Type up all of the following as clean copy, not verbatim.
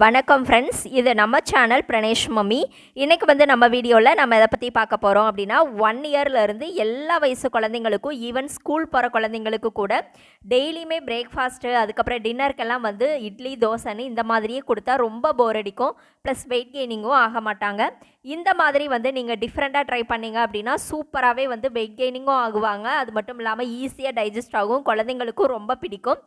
வணக்கம் ஃப்ரெண்ட்ஸ், இது நம்ம சேனல் பிரணேஷ் மம்மி. இன்றைக்கி வந்து நம்ம வீடியோவில் நம்ம எதை பற்றி பார்க்க போகிறோம் அப்படின்னா 1 இயர்லேருந்து எல்லா வயசு குழந்தைங்களுக்கும், ஈவன் ஸ்கூல் போகிற குழந்தைங்களுக்கு கூட டெய்லியுமே பிரேக்ஃபாஸ்ட்டு அதுக்கப்புறம் டின்னருக்கெல்லாம் வந்து இட்லி தோசைன்னு இந்த மாதிரியே கொடுத்தா ரொம்ப போர் அடிக்கும். ப்ளஸ் வெயிட் கெய்னிங்கும் ஆக மாட்டாங்க. இந்த மாதிரி வந்து நீங்கள் டிஃப்ரெண்ட்டாக ட்ரை பண்ணிங்க அப்படின்னா சூப்பராகவே வந்து வெயிட் கெய்னிங்கும் ஆகுவாங்க. அது மட்டும் இல்லாமல் ஈஸியாக டைஜஸ்ட் ஆகும், குழந்தைங்களுக்கும் ரொம்ப பிடிக்கும்.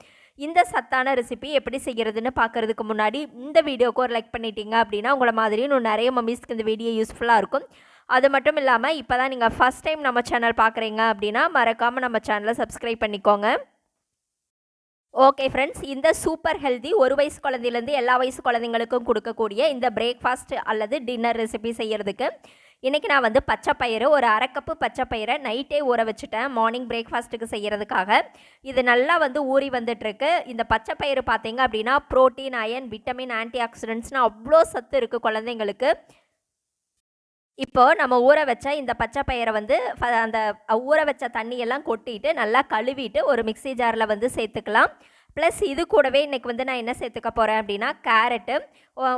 இந்த சத்தான ரெசிபி எப்படி செய்கிறதுன்னு பார்க்குறதுக்கு முன்னாடி இந்த வீடியோக்கு ஒரு லைக் பண்ணிட்டீங்க அப்படின்னா உங்களை மாதிரி இன்னும் நிறைய மம்மிஸ்க்கு இந்த வீடியோ யூஸ்ஃபுல்லாக இருக்கும். அது மட்டும் இல்லாமல் இப்போ தான் நீங்கள் ஃபஸ்ட் டைம் நம்ம சேனல் பார்க்குறீங்க அப்படின்னா மறக்காமல் நம்ம சேனலை சப்ஸ்கிரைப் பண்ணிக்கோங்க. ஓகே ஃப்ரெண்ட்ஸ், இந்த சூப்பர் ஹெல்தி ஒரு வயசு குழந்தையிலேருந்து எல்லா வயசு குழந்தைங்களுக்கும் கொடுக்கக்கூடிய இந்த பிரேக்ஃபாஸ்ட் அல்லது டின்னர் ரெசிபி செய்கிறதுக்கு இன்றைக்கி நான் வந்து பச்சைப்பயிறு ஒரு 1/2 கப்பு பச்சைப்பயிரை நைட்டே ஊற வச்சுட்டேன் மார்னிங் பிரேக்ஃபாஸ்ட்டுக்கு செய்கிறதுக்காக. இது நல்லா வந்து ஊறி வந்துட்டுருக்கு. இந்த பச்சைப்பயிறு பார்த்தீங்க அப்படின்னா ப்ரோட்டீன், அயன், விட்டமின், ஆன்டி ஆக்சிடென்ட்ஸ்னு அவ்வளோ சத்து இருக்குது குழந்தைங்களுக்கு. இப்போது நம்ம ஊற வச்ச இந்த பச்சைப்பயிரை வந்து அந்த ஊற வச்ச தண்ணியெல்லாம் கொட்டிட்டு நல்லா கழுவிட்டு ஒரு மிக்ஸி ஜாரில் வந்து சேர்த்துக்கலாம். ப்ளஸ் இது கூடவே இன்றைக்கி வந்து நான் என்ன சேர்த்துக்க போகிறேன் அப்படின்னா கேரட்டு,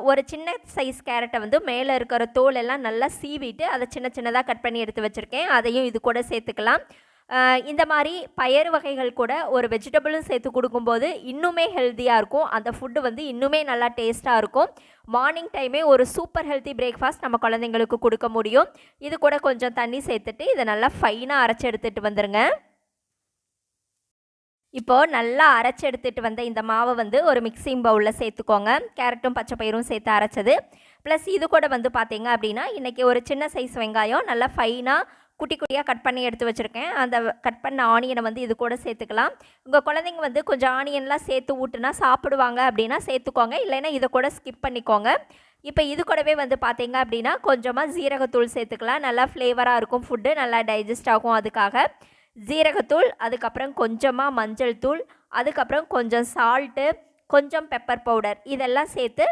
ஒரு சின்ன சைஸ் கேரட்டை வந்து மேலே இருக்கிற தோல் எல்லாம் நல்லா சீவிட்டு அதை சின்ன சின்னதாக கட் பண்ணி எடுத்து வச்சுருக்கேன். அதையும் இது கூட சேர்த்துக்கலாம். இந்த மாதிரி பயறு வகைகள் கூட ஒரு வெஜிடபிளும் சேர்த்து கொடுக்கும்போது இன்னுமே ஹெல்த்தியாக இருக்கும். அந்த ஃபுட்டு வந்து இன்னுமே நல்லா டேஸ்ட்டாக இருக்கும். மார்னிங் டைமே ஒரு சூப்பர் ஹெல்த்தி பிரேக்ஃபாஸ்ட் நம்ம குழந்தைங்களுக்கு கொடுக்க முடியும். இது கூட கொஞ்சம் தண்ணி சேர்த்துட்டு இதை நல்லா ஃபைனாக அரைச்சி எடுத்துகிட்டு வந்துடுங்க. இப்போது நல்லா அரைச்சி எடுத்துகிட்டு வந்த இந்த மாவை வந்து ஒரு மிக்சிங் பவுலில் சேர்த்துக்கோங்க. கேரட்டும் பச்சைப்பயிரும் சேர்த்து அரைச்சது. ப்ளஸ் இது கூட வந்து பார்த்தீங்க அப்படின்னா இன்றைக்கி ஒரு சின்ன சைஸ் வெங்காயம் நல்லா ஃபைனாக குட்டி குட்டியாக கட் பண்ணி எடுத்து வச்சுருக்கேன். அந்த கட் பண்ண ஆனியனை வந்து இது கூட சேர்த்துக்கலாம். உங்கள் குழந்தைங்க வந்து கொஞ்சம் ஆனியன்லாம் சேர்த்து ஊட்டுனா சாப்பிடுவாங்க அப்படின்னா சேர்த்துக்கோங்க, இல்லைன்னா இதை கூட ஸ்கிப் பண்ணிக்கோங்க. இப்போ இது கூடவே வந்து பார்த்தீங்க அப்படின்னா கொஞ்சமாக ஜீரகத்தூள் சேர்த்துக்கலாம். நல்லா ஃப்ளேவராக இருக்கும், ஃபுட்டு நல்லா டைஜஸ்ட் ஆகும். அதுக்காக ஜீரகத்தூள், அதுக்கப்புறம் கொஞ்சமாக மஞ்சள் தூள், அதுக்கப்புறம் கொஞ்சம் சால்ட்டு, கொஞ்சம் பெப்பர் பவுடர் இதெல்லாம் சேர்த்து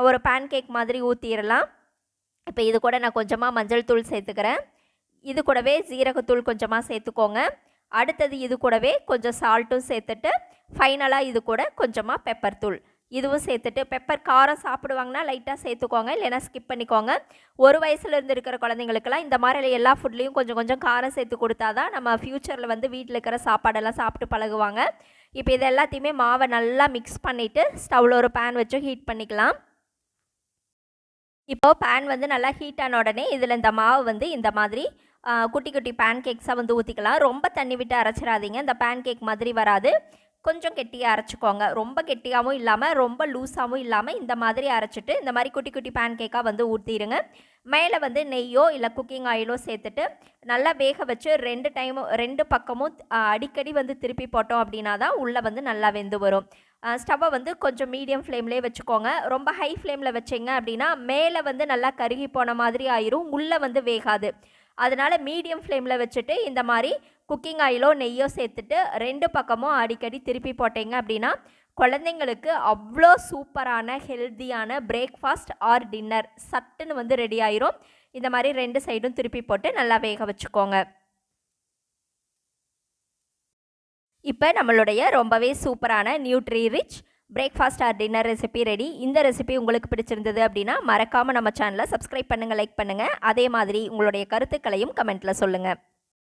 ஒரு பேன் கேக் மாதிரி ஊற்றிடலாம். இப்போ இது கூட நான் கொஞ்சமாக மஞ்சள் தூள் சேர்த்துக்கிறேன். இது கூடவே ஜீரகத்தூள் கொஞ்சமாக சேர்த்துக்கோங்க. அடுத்தது இது கூடவே கொஞ்சம் சால்ட்டும் சேர்த்துட்டு ஃபைனலாக இது கூட கொஞ்சமாக பெப்பர் தூள் இதுவும் சேர்த்துட்டு, பெப்பர் காரம் சாப்பிடுவாங்கன்னா லைட்டாக சேர்த்துக்கோங்க, இல்லைன்னா ஸ்கிப் பண்ணிக்கோங்க. ஒரு வயசுலேருந்து இருக்கிற குழந்தைங்களுக்கெல்லாம் இந்த மாதிரி எல்லா ஃபுட்லேயும் கொஞ்சம் கொஞ்சம் காரம் சேர்த்து கொடுத்தா தான் நம்ம ஃப்யூச்சரில் வந்து வீட்டில் இருக்கிற சாப்பாடெல்லாம் சாப்பிட்டு பழகுவாங்க. இப்போ இது எல்லாத்தையுமே மாவை நல்லா மிக்ஸ் பண்ணிவிட்டு ஸ்டவ்வில் ஒரு பேன் வச்சு ஹீட் பண்ணிக்கலாம். இப்போது பேன் வந்து நல்லா ஹீட் ஆன உடனே இதில் இந்த மாவு வந்து இந்த மாதிரி குட்டி குட்டி பேன் கேக்ஸாக வந்து ஊற்றிக்கலாம். ரொம்ப தண்ணி விட்டு அரைச்சிடாதீங்க, இந்த பேன் கேக் மாதிரி வராது. கொஞ்சம் கெட்டியாக அரைச்சிக்கோங்க. ரொம்ப கெட்டியாகவும் இல்லாமல் ரொம்ப லூஸாகவும் இல்லாமல் இந்த மாதிரி அரைச்சிட்டு இந்த மாதிரி குட்டி குட்டி பேன் கேக்காக வந்து ஊற்றிடுங்க. மேலே வந்து நெய்யோ இல்லை குக்கிங் ஆயிலோ சேர்த்துட்டு நல்லா வேக வச்சு 2 பக்கமும் அடிக்கடி வந்து திருப்பி போட்டோம் அப்படின்னா தான் உள்ளே வந்து நல்லா வெந்து வரும். ஸ்டவ்வை வந்து கொஞ்சம் மீடியம் ஃப்ளேம்லேயே வச்சுக்கோங்க. ரொம்ப ஹை ஃப்ளேமில் வச்சிங்க அப்படின்னா மேலே வந்து நல்லா கருகி போன மாதிரி ஆயிரும், உள்ளே வந்து வேகாது. அதனால் மீடியம் ஃப்ளேமில் வச்சுட்டு இந்த மாதிரி குக்கிங் ஆயிலோ நெய்யோ சேர்த்துட்டு 2 பக்கமும் அடிக்கடி திருப்பி போட்டிங்க அப்படின்னா குழந்தைங்களுக்கு அவ்வளோ சூப்பரான ஹெல்த்தியான பிரேக்ஃபாஸ்ட் ஆர் டின்னர் சட்டுன்னு வந்து ரெடி ஆயிரும். இந்த மாதிரி 2 சைடும் திருப்பி போட்டு நல்லா வேக வச்சுக்கோங்க. இப்போ நம்மளுடைய ரொம்பவே சூப்பரான nutri rich breakfast R dinner recipe ready. இந்த ரெசிபி உங்களுக்கு பிடிச்சிருந்தது அப்படின்னா மறக்காமல் நம்ம சேனலை சப்ஸ்கிரைப் பண்ணுங்கள், லைக் பண்ணுங்கள். அதே மாதிரி உங்களுடைய கருத்துக்களையும் கமெண்ட்டில் சொல்லுங்கள்.